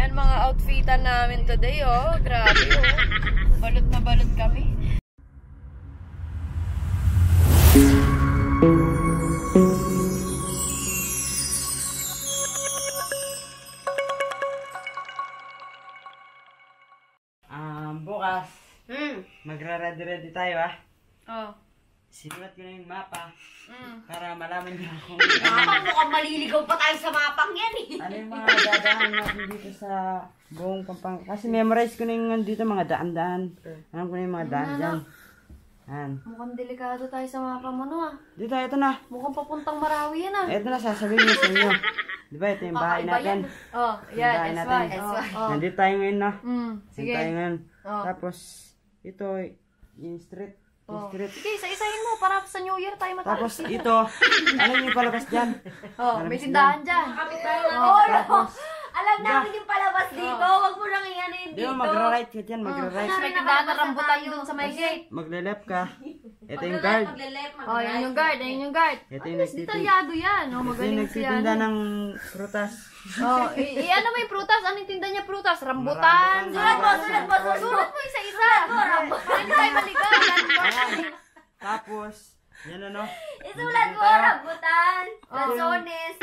Ayan mga outfitan namin today, oh. Grabe, oh. Balot na balot kami. Bukas, magra-ready tayo Oh. Sinulat ko na yung mapa para malaman niyo kung mukhang maliligaw pa tayo sa mapang yan ano yung mga dadaan natin dito sa buong Pampanga. Kasi memorize ko na yung dito mga daan-daan. Alam ko na yung mga daan dyan. Mukhang delikado tayo sa mapa mo, no? Dito, ito na. Mukhang papuntang Marawi yan, ah. Ito na, sasabihin ko sa inyo. Di ba, ito yung bahay natin. Oh, yan, SY. Nandito tayo ngayon, no? Sige. Nandito tayo ngayon. Tapos, ito, yung street. Sige, isa-isahin mo para sa New Year tayo matapos. Tapos, ito, ano yung palabas dyan? May tindahan dyan. Tapos, alam namin yung palabas dito. Huwag mo nang iyanin di dito. ba, magra-right ka dyan, magra-right. May tindahan na rambutan dun sa may gate. Magle-left ka. Ito yung guard. Oh, yan yung guard, yan yung guard. Ito yung Detalyado yan. Oh, Ito yung magaling siya. nagtitinda ng prutas. Oh, ano ba yung prutas? Anong tinda niya prutas? Rambutan. Sulat mo. Sulat mo isa-isa. Para hindi tayo maligaw. Tapos, yan ano. Isulat mo, rambutan, lansones.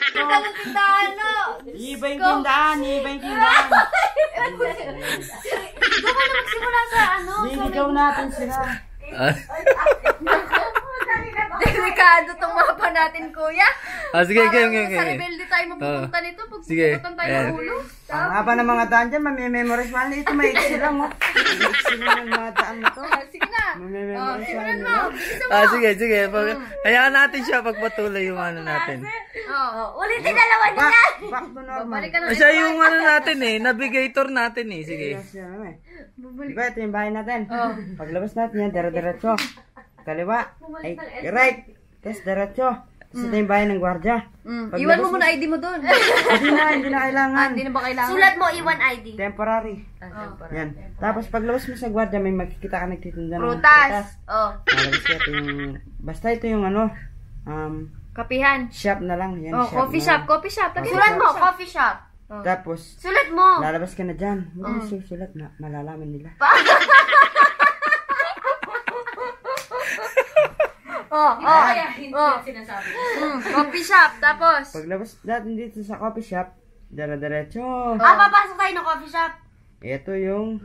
Ito yung tindahan, no? Iba yung tindahan, iba yung tindahan. Doon ka na magsimula sa ano? Liligaw natin sila. Delikado tong mapa natin, kuya. Sige. Sa rebelde tayo mapupunta nito. Pag pupuntan tayo ng ulo. Ang haba ng mga daan dyan, mamememorize man. Ito maiksi lang, oh. Maiksi lang yung mga daan na to. Sige na. Mamememorize man Simulan nila. mo. Sige. Hayaan natin siya pagpatuloy yung ano natin. Ulitin dalawa nila. Back to normal. Balik ka na. Siya yung ano natin navigator natin sige. Yes, yan, eh. Diba, ito yung bahay natin. Paglabas natin yan, diretso. Kaliwa, ay right. Tapos diretso. Tapos ito yung bahay ng gwardya. Iwan mo muna ID mo doon. Hindi na kailangan. Hindi na ba kailangan? Sulat mo, iwan ID. Temporary. Yan. Tapos paglabas mo sa gwardya, may makikita ka nagtitinda ng Prutas. Oh. Lalabas ka ito yung, basta ito yung ano, Kapihan. shop na lang. Yan, Oh, coffee shop. Sulat mo, coffee shop. Tapos, Sulat mo. lalabas ka na dyan. Huwag mo susulat na, malalaman nila. Coffee shop. Tapos. Paglabas natin dito sa coffee shop, diretso. Papasok tayo ng coffee shop. Ito yung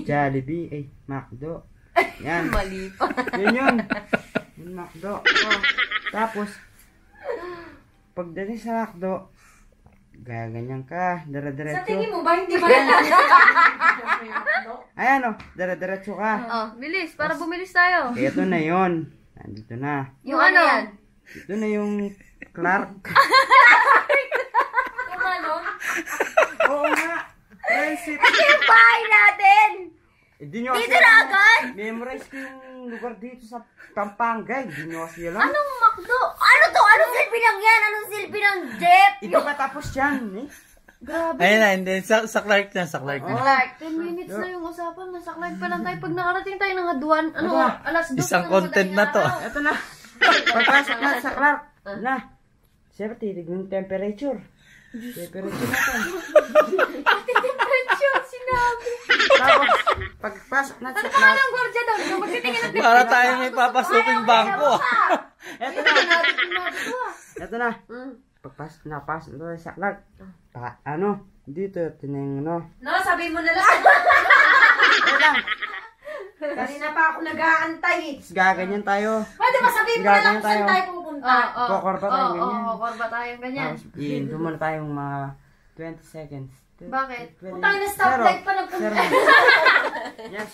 Jollibee, McDo. Yan. Mali pa. Yun. Yung McDo. Tapos, pagdating sa McDo, gaganyan ka, diretso. Sa tingin mo ba hindi ba Ayan o, diretso ka. Oh, bilis. Para bumilis tayo. Ito na yon. Nandito na. Yung ano? Ito na yung Clark. Oo nga. Friendship. Ito yung bahay natin. Hindi nyo kasi Dito na agad? memorize ko yung lugar dito sa Pampanga. Hindi nyo kasi alam. Anong McDo? Ano to? Anong silbi ng yan? Anong silbi ng jeep? Ito pa tapos yan eh. Grabe. Ayun na, hindi. Sa Clark na. 10 minutes na yung usapan. Nasa Clark pa lang tayo. Pag nakarating tayo ng haduan, alas 2 Isang content na to. Ito na. Pagpasok na sa Clark. Na. Siyempre, titignan yung temperature. Temperature natin. Temperature, sinabi. Tapos, pagpasok na sa Ano Clark. pangalan ng gwardiya doon? Yung magtitingin ng Para tayo may papasuking bangko. Ito na. Ito na. Pagpasok na sa Clark. Dito, tineng No, sabihin mo na lang. Kanina pa ako nag-aantay. Gaganyan tayo. Pwede ba sabihin mo na lang Gaganyan kung saan tayo pupunta? Kokorba tayo ganyan. Korba tayo ganyan. Tapos, iinto muna tayong mga 20 seconds. Bakit? Putang na stoplight pa nagpunta. Yan,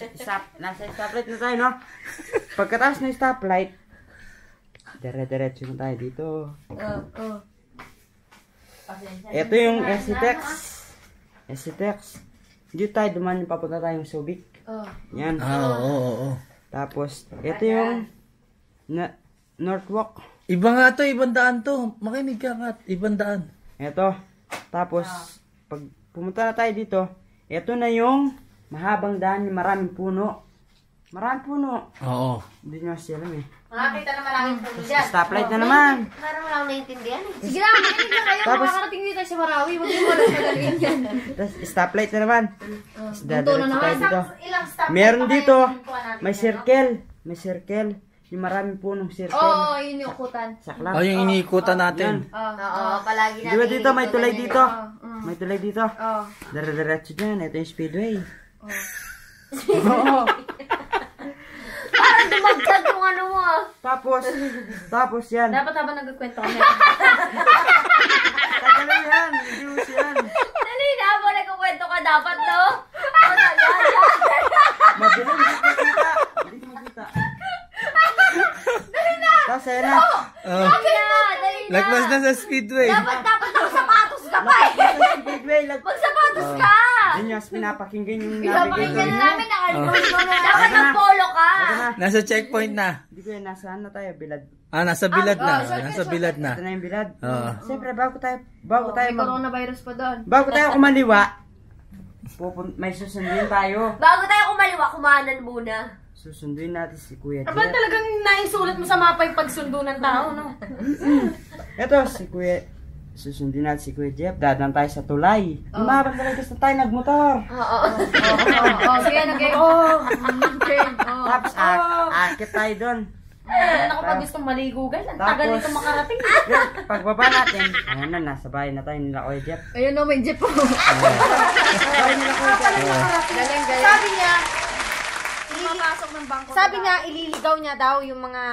nasa stoplight na tayo, no? Pagkatapos ng stoplight, diretso na tayo dito. Ito yung SCTEX. Dito tayo duman yung papunta tayong Subic. Yan. Oo. Tapos, ito yung Northwalk. Iba nga to, ibang daan to. Makinig ka nga, ibang daan. Ito. Tapos, pag pumunta na tayo dito, ito na yung mahabang daan, yung maraming puno. Maraming puno. Oo. Hindi nyo kasi alam eh. Makakita na maraming puno dyan. Stoplight na naman. Parang wala akong naiintindihan. Sige na, makinig na kayo. Tapos- Makakarating dito tayo sa Marawi. Huwag mo walang madaliin yan. Tapos stoplight na naman. Bunto na naman. tayo dito. Ilang stop Meron pa dito, kaya hihintuan natin may yan, circle. May circle. Yung maraming punong circle. Oo, yun yung ukutan. Saklan. Oh, yung iniikutan natin. no? Oo, palagi natin. Di ba dito may tulay hihintuan dito? yan. May tulay dito. Oo. Dire-diretso dyan. Ito yung speedway. Parang dumagdag yung ano mo. Tapos yan. Dapat habang nagkikwento kami. Tagalin yan. Reduce yan. Dali na, mo nagkukwento ka dapat, no? Oo, yan. Mabilis. Hindi ko makita. Tapos ayan na. Oh. Dali na. Lagpas na sa speedway. Dapat magsapatos ka pa eh. Tapos sa speedway. Magsapatos ka. Yun yung pinapakinggan yung Pinapakinggan navigator. na namin dapat mag-polo ka. Ito na. Nasa checkpoint na. Hindi ko yun. Nasaan na tayo? Bilad. Ah, nasa bilad na. Nasa bilad na. Ito na yung bilad. Oo. Siyempre, bago tayo May coronavirus pa doon. bago tayo kumaliwa, may susunduin tayo. Bago tayo kumaliwa, kumanan muna. Susunduin natin si Kuya Aba, Jeff. talagang naisulat mo sa mapa yung pagsundo ng tao, no? Ito, susunduin natin si Kuya Jeff. Dadaan tayo sa tulay. Umabang talaga sa tayo nagmotor. Oo. Oo, sige, Tapos, akit tayo doon. Ano ako pag gustong maligo, guys? Ang tagal Tapos- nito makarating. Yun, pagbaba natin, ayan na, nasa bahay na tayo nila Kuya Jeff. Ayun no, may jeep po. Bahay nila Kuya Jeff. Galing. Sabi niya, Mapasok ng bangko. sabi niya, ililigaw niya daw yung mga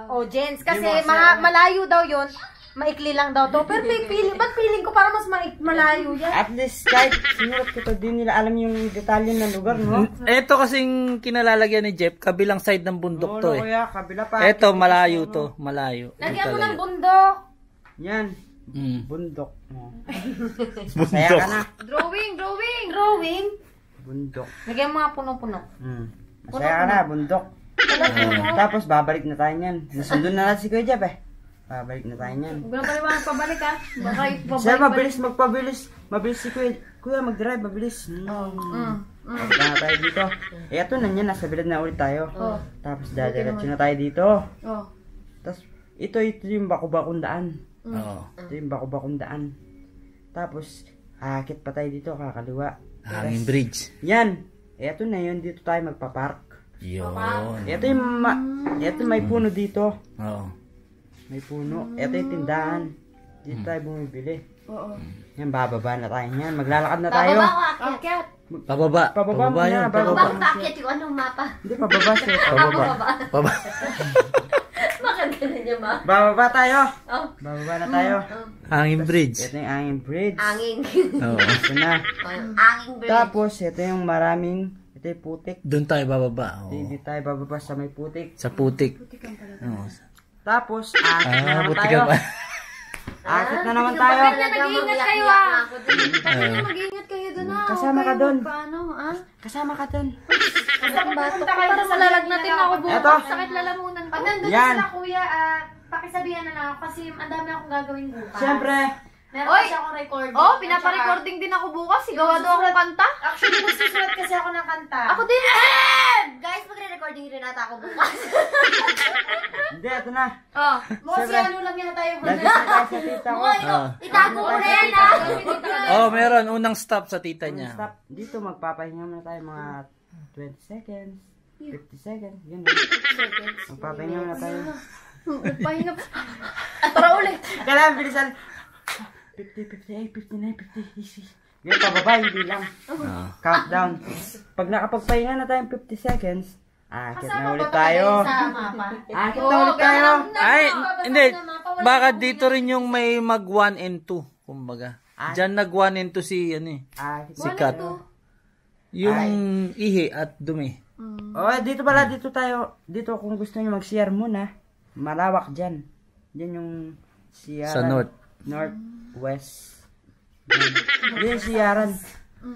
audience. Kasi Yung mga malayo daw yun. Maikli lang daw to. Pero ba't feeling ko para mas malayo yan? At least, kahit sinulat ko to, di nila alam yung detalye ng lugar, no? Ito kasing kinalalagyan ni Jeff, kabilang side ng bundok to Oo, eh. Kuya, kabila pa. Ito, malayo to. Malayo. Lagyan mo ng bundok. Yan, Mm. bundok. Oh. Masaya Bundok. ka na. Drawing. Drawing. Bundok. Lagyan mo nga puno-puno. Masaya ka na, bundok. Tapos babalik na tayo niyan. Nasundon na natin si Kuya Jeff eh. Babalik na tayo niyan. Huwag na paliwanag pabalik ha. Baka Siya ibabalik. magpabilis. Mabilis si Kuya. Kuya, mag-drive, mabilis. Punta na tayo dito. Eh, ito na yan. Nasa bilad na ulit tayo. Tapos dadiretso na tayo dito. Oh. Tapos, ito yung bakubakong daan. Oo. Ito yung bakubakong daan. Tapos, akit pa tayo dito, kakaliwa. Hanging bridge. Yan. Eh, ito na yun. Dito tayo magpapark. Yun. Ito ito may puno dito. Oo. May puno. Ito yung tindahan. Dito tayo bumibili. Oo. Yan, bababa na tayo yan. Maglalakad na tayo. Bababa ko akyat. Akyat. Pababa. Pababa Pababa muna, yun. bago Bababa Pababa. ko akyat yung anong mapa. Hindi, pababa siya. Pababa. Pababa. Maganda niya, ma. Bababa tayo. Oh. Bababa na tayo. Hanging bridge. Ito yung angin bridge. Anging. Oo. Ito na. Anging bridge. Tapos, ito yung ito yung putik. Doon tayo bababa. Oo. Hindi tayo bababa sa may putik. Sa putik. Oo. Tapos, akit na naman buti tayo. ka pa. Akit na naman tayo. Nag-iingat kayo ah. Mag-iingat kayo doon ah. Kasama ka doon. Paano ah? Kasama ka dun. Punta kayo doon sa lalagnatin ako bukas. Eto. Sakit lalamunan ko. Pag nandun Yan. sila, kuya, pakisabihan na lang ako kasi ang dami akong gagawin bukas. Siyempre, Meron Oy! kasi akong recording. Oh, At pinapa-recording din ako bukas. Sigawa daw akong kanta. saka- Actually, magsusulat kasi ako ng kanta. Ako din. Guys, magre-recording rin ata ako bukas. hindi, ito na. Oh. Mostly Siyempre. ano lang yan tayo. Nandito na tayo sa tita ko. Itago ko na yan, ah. Oh, meron. Unang stop sa tita niya. Stop. Dito, magpapahinga muna tayo mga 20 seconds. 50 seconds. Yun. Magpapahinga muna tayo. Pahinga. Tara ulit. Kailangan bilisan. 50, 58, 59, 50. Yan, pababa, hindi lang. Countdown. Pag nakapagpahinga na tayong 50 seconds, akit na ulit tayo. Sa mapa. Akit na ulit tayo. Ay, hindi. Baka dito rin yung may mag 1 and 2. Kumbaga. Diyan nag 1 and 2 si, ano eh. Akit. Si Kat. Yung ihi at dumi. Oh, dito pala, dito tayo. Dito kung gusto niyo mag-share muna. Malawak dyan. Dyan yung siyaran. Sa north. Northwest. Yan siyaran.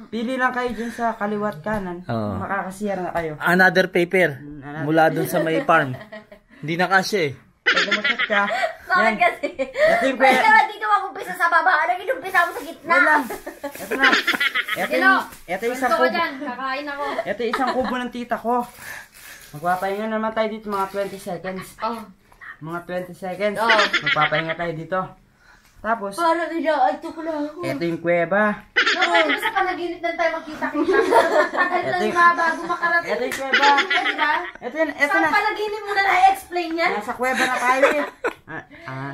Pili lang kayo dyan sa kaliwat kanan. Oo. Makakasiyar na kayo. Another paper. Mula dun sa may farm. Hindi na kasya eh. Pag umakyat ka, Bakit kasi? ito yung Pwede naman dito mag-umpisa sa baba. Ano inumpisa mo sa gitna? Wait lang. Ito na. Ito yung isang Gusto ko kubo. dyan. Kakain ako. Ito yung isang kubo ng tita ko. Magpapahinga naman tayo dito mga 20 seconds. Oh. Mga 20 seconds. Oo. Magpapahinga tayo dito. Tapos, Para nila, ato ko lang ako. ito yung kuweba. Naku, sa panaginip na tayo magkita-kita. Tagal Ito na yung- nga bago makarating. Ito yung kuweba. Diba? Ito Sa na. panaginip mo na na-explain yan. Nasa kuweba na tayo eh.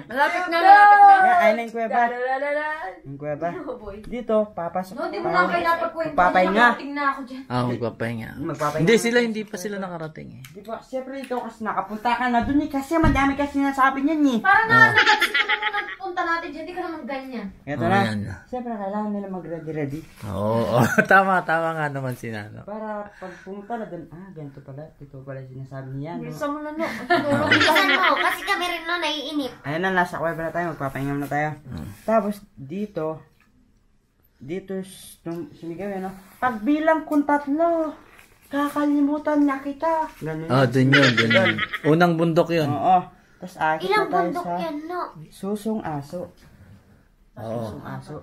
Malapit na, malapit na. Ayun na yung kuweba. Lalalala. Yung kuweba. Oh boy. Dito, papasok. No, di mo na kayo napagkwento. Magpapahinga. Nakarating na ako dyan. Magpapahinga. Magpapahinga. Hindi pa sila nakarating eh. Di ba, siyempre ikaw kasi nakapunta ka na dun eh. Kasi madami kasi nasabi niyan eh. Parang nagkatsi ko na nung nagpunta natin dyan. Di ka naman ganyan. Ito Oh, na. yan. Siyempre kailangan nila mag-ready-ready. Oo, tama nga naman si Nano. Para pag pumunta na dun, ganito pala. Ito pala sinasabi niya. No? Bilisan mo na, no. Bilisan mo, kasi kami rin no, naiinip. Ayun na, nasa kuweba na tayo. Magpapahinga na tayo. Tapos, dito, sumigaw yan, no? Pagbilang kung 3, kakalimutan na kita. Ganun. Dun yun. Unang bundok yun. Oo. Tapos akit Ilang na tayo bundok sa yan, no? susong aso. Oo. Susong aso.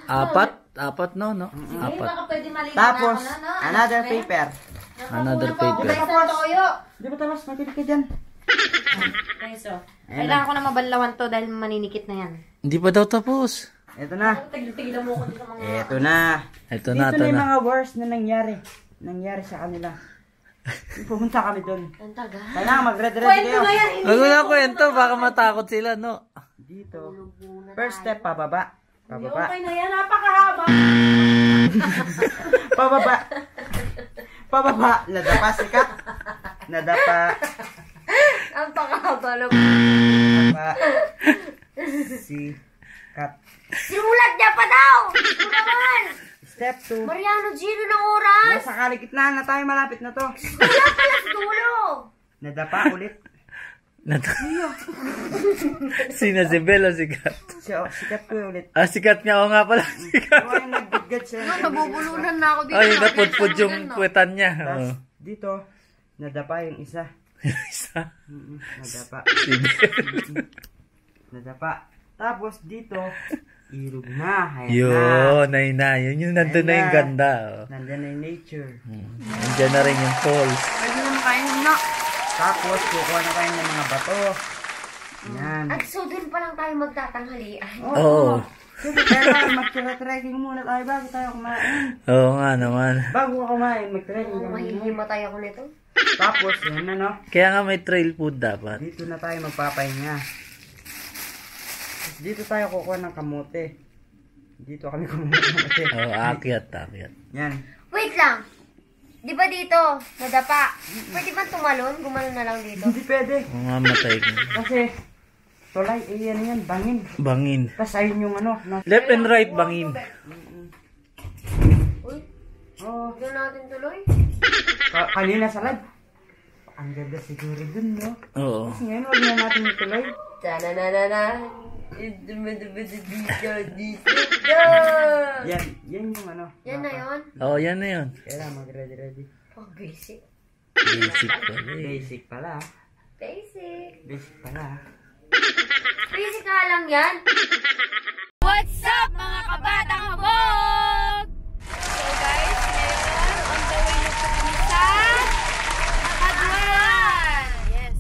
Apat no? Hindi, Apat. baka pwede maligo Tapos, na ako na, no? another paper. Another Nakukuha pa ako paper. ng toyo. Di ba tapos matilig ka dyan? Peso. Ayun Kailangan ko na mabanlawan to dahil maninikit na yan. Hindi pa daw tapos. Ito na. Tigil-tigilan mo ko dito sa mga... Ito na. Ito Dito na, na yung mga worst na nangyari sa kanila. Pumunta kami doon. Ang taga. Kailangan mag-ready Kwento kayo. na yan. Wag mo na kwento, baka matakot sila, no? Dito. First step, pababa. Pababa. Okay na yan. Napakahaba. Pababa. Pababa. Nadapa si Kat. Nadapa. Ang pakahaba lang. Nadapa. Si Kat. Simulat niya pa daw! Ito naman! Step 2. Mariano Gino ng oras! Nasa kaligitnaan na tayo. Malapit na to. Wala pala sa dulo! Nadapa ulit. Sina si Bella, si Kat. Si Kat ko ulit. Si Kat nga, oo nga pala, si Kat. Oo, yung nagbigad siya. Nabubulunan na ako dito. Ay, napudpud yung puwetan niya. Tapos, Oo. dito, nadapa yung isa. Isa. Nadapa. Si Bella. Nadapa. Tapos, dito, ilog na. Ayan na. Yun, ayun na. Yun yung nandun na yung ganda. Oh. Nandyan na yung nature. Nandiyan na rin yung falls. Pwede na makain na. Tapos, kukuha na tayo ng mga bato. Yan. At so, dun pa lang tayo magtatanghalian. Oo. Sige, kailangan mag-trekking muna tayo bago tayo kumain. Oo nga naman. Bago ka kumain, mag-trekking ka muna. Mahihimatay ako nito. Tapos, yan na, no? Kaya nga may trail food dapat. Dito na tayo magpapahinga. Tapos, dito tayo kukuha ng kamote. Dito kami kumuha ng kamote. Oo, akyat. Yan. Wait lang! Di ba dito, nadapa? Pwede ba tumalon? Gumalon na lang dito? Hindi pwede. Oo nga, matay ko. Kasi, tulay, yan, bangin. Bangin. Tapos, ayun yung ano. Left and right, bangin. Uy, Oh, doon natin tuloy. kanina sa live. Ang ganda siguro dun, no? Oo. Tapos ngayon, wag na natin ituloy. Tananana. Yan yung ano. Yan na yun. Oo, yan na yun. Kailangan mag-ready. Oh, basic. Basic pala eh. Basic pala. Basic. Basic pala. Basic nga lang yan. What's up mga kabatang habog? So guys, ngayon, on the way na po kami sa Kaduan. Yes.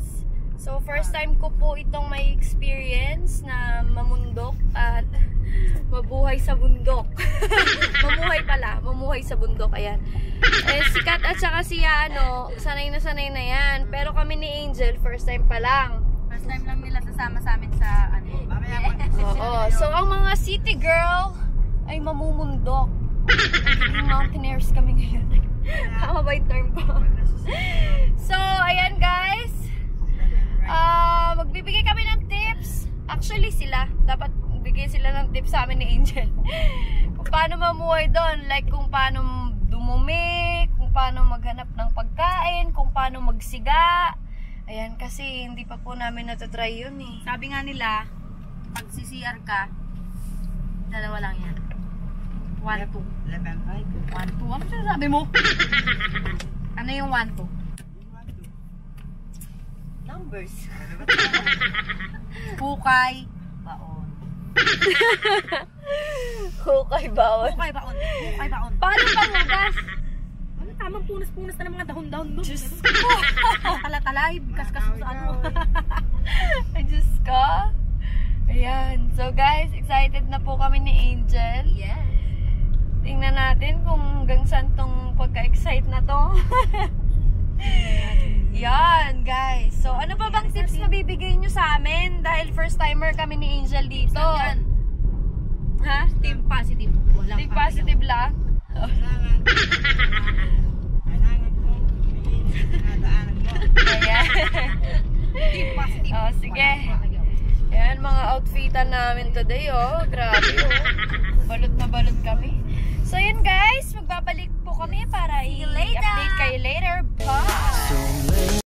So, first time ko po itong may experience na mamundok at mabuhay sa bundok. Mamuhay sa bundok, ayan. Eh, si Kat at saka si Ano, sanay na yan. Pero kami ni Angel, first time pa lang. First time lang nila sasama sa amin sa ano. Oo. So, ang mga city girl ay mamumundok. Magiging mountaineers kami ngayon. Tama ba yung term ko? So, ayan guys. Magbibigay kami ng tips. Actually, dapat bigay sila ng tips sa amin ni Angel. Kung paano mamuhay doon. Like, kung paano dumumi, kung paano maghanap ng pagkain, kung paano magsiga. Ayan, kasi hindi pa po namin natatry yun eh. Sabi nga nila, pag CCR ka, dalawa lang yan. 1, 2. Left and right. 1, 2. Ano sinasabi mo? Ano yung 1, 2? Numbers. Hukay, baon. Hukay bawon. Hukay, baon. Hukay, baon. Paano panghugas? Ano tamang punas-punas na ng mga dahon-dahon doon. Diyos ko. Tala-talay, kaskas sa ano. Ay, Diyos ko. Ayan. So guys, excited na po kami ni Angel. Yes. Tingnan natin kung hanggang saan tong pagka-excite na to. Yan, guys. So, ano pa bang tips na bibigay nyo sa amin? Dahil first timer kami ni Angel dito. Yan. Ha? Team positive. Walang Think positive lang? Kailangan ko. Nadaanan ko. Ayan. Team positive. Oh, sige. Ayan, mga outfitan namin today, oh. Grabe, oh. Balot na balot kami. So, yun guys. Magbabalik po kami para i-update kayo later. Bye!